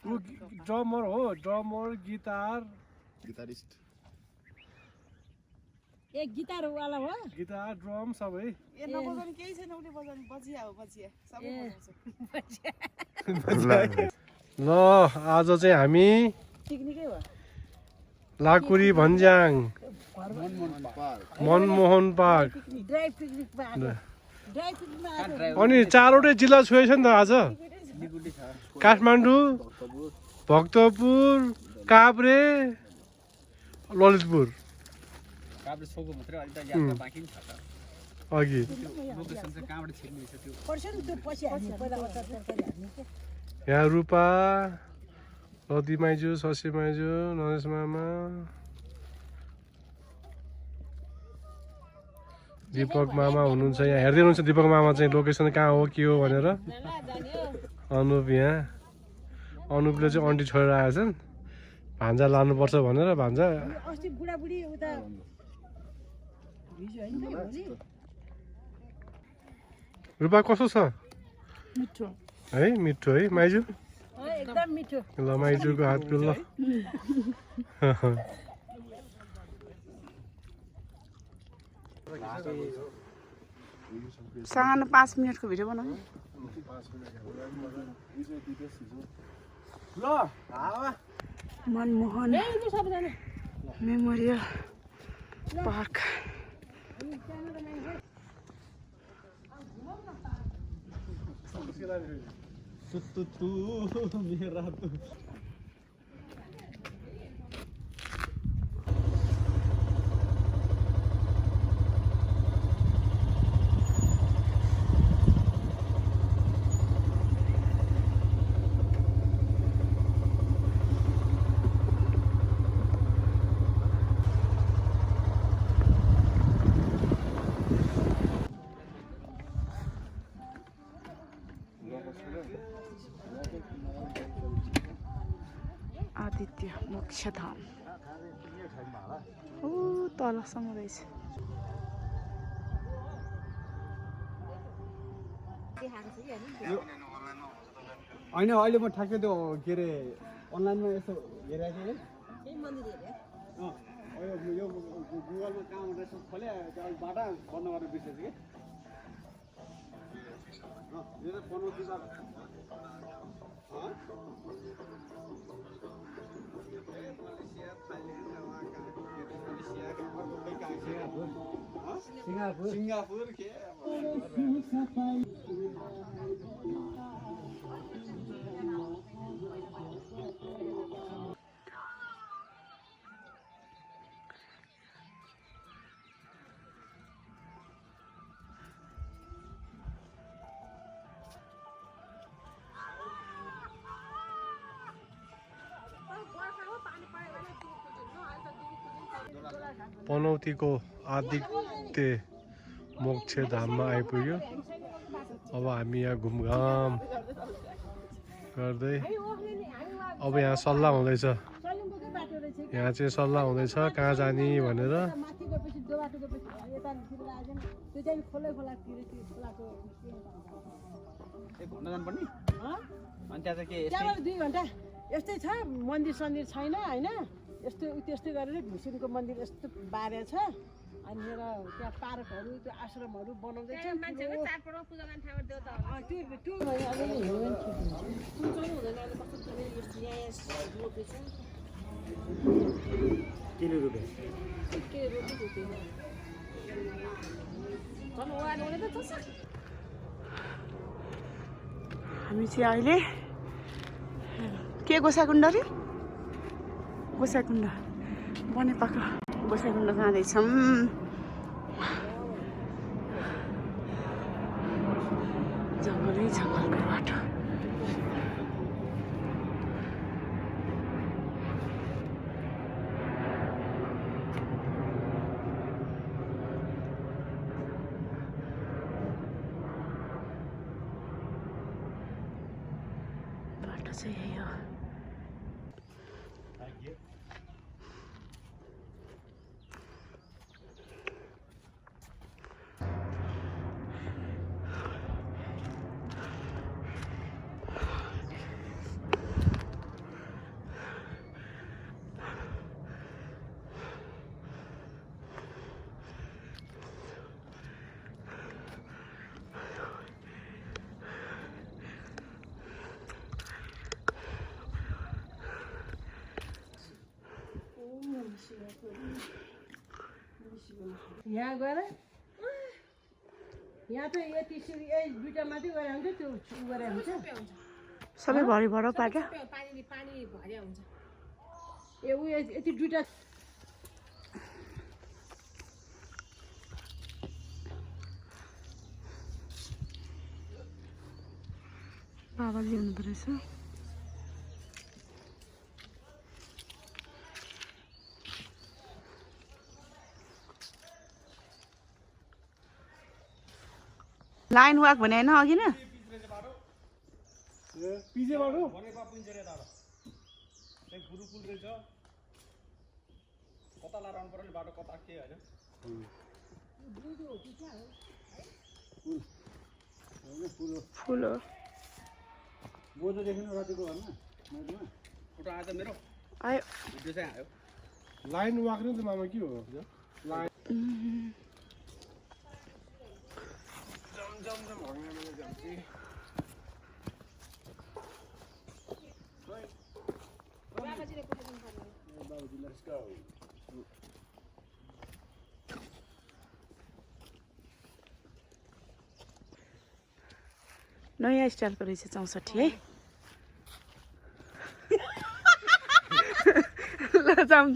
drummer हो drummer guitarist एक guitar वाला हो गिटार ड्रम सबै ए नबजाउने केही छैन उसले बजाउने बजिया हो बजिया सबै ल आज चाहिँ हामी पिकनिकै हो लाकुरी भन्ज्याङ मनमोहन पार्क ड्राई पिकनिकमा अनि चारवटै जिल्ला छोएछ नि त आज काठमाडौँ भक्तपुर काभ्रे ललितपुर अघि यहाँ रूपा लती माइजू शशी माइजू नरेश मामा दीपक मामा हुनुहुन्छ यहाँ हेर्दै हुनुहुन्छ दीपक मामा चाहिँ लोकेसन कहाँ हो के हो भनेर अनुप यहाँ अनुपले चाहिँ अन्टी छोडेर आएछन् भान्जा लानुपर्छ भनेर भान्जा रूपा कस्तो छ है मिठो है माइजू एकदम मिठो ल माइजूको हातको ल सानो 5 मिनेटको भिडियो बनाउनु ल मनमोहन मेमोरियल पार्क आदित्य मोक्षधाम ओ तलसम्म रहेछ होइन अहिले म ठ्याक्कै त्यो के अरे अनलाइनमा यसो हेरेको थिएँ यो गुगलमा कहाँबाट यसो खोले बाटा बन्द गरेर बिर्सेछु कि यो त पनौती सिङ्गापुर के पनौतीको आदित्य मोक्षधाममा आइपुग्यो अब हामी यहाँ घुमघाम गर्दै अब यहाँ सल्लाह हुँदैछ यहाँ चाहिँ सल्लाह हुँदैछ कहाँ जाने भनेर यस्तै छ मन्दिर सन्दिर छैन होइन यस्तो त्यस्तै गरेर भुसिनको मन्दिर यस्तो बारे छ अनि मेरो त्यहाँ पार्कहरू त्यो आश्रमहरू बनाउँदैछ हामी चाहिँ अहिले के गोसाइकुण्ड रे गोसाइकुण्ड बनेपाको गोसाइकुण्ड जाँदैछौँ जङ्गलै जङ्गलको बाटो बाटो चाहिँ यही हो यहाँ गएर यहाँ त यति सिँढी दुईटा मात्रै गरे हुन्छ त्यो गरे हुन्छ सबै भरि भर पाक्यो ए ऊ यति दुईटा बाबाले हुनुहुँदो रहेछ लाइन वाक भने होइन अघि न पिजे बाटो कता लाएर आउनु पर्यो बाटो कता के होइन फुल हो बोजू देख्नु रातिको घरमा फोटो आएछ मेरो आयो भिडियो चाहिँ आयो लाइन वाक नि त मामा के हो लाइन नयाँ स्टाइलको रहेछ 64 है ल जाम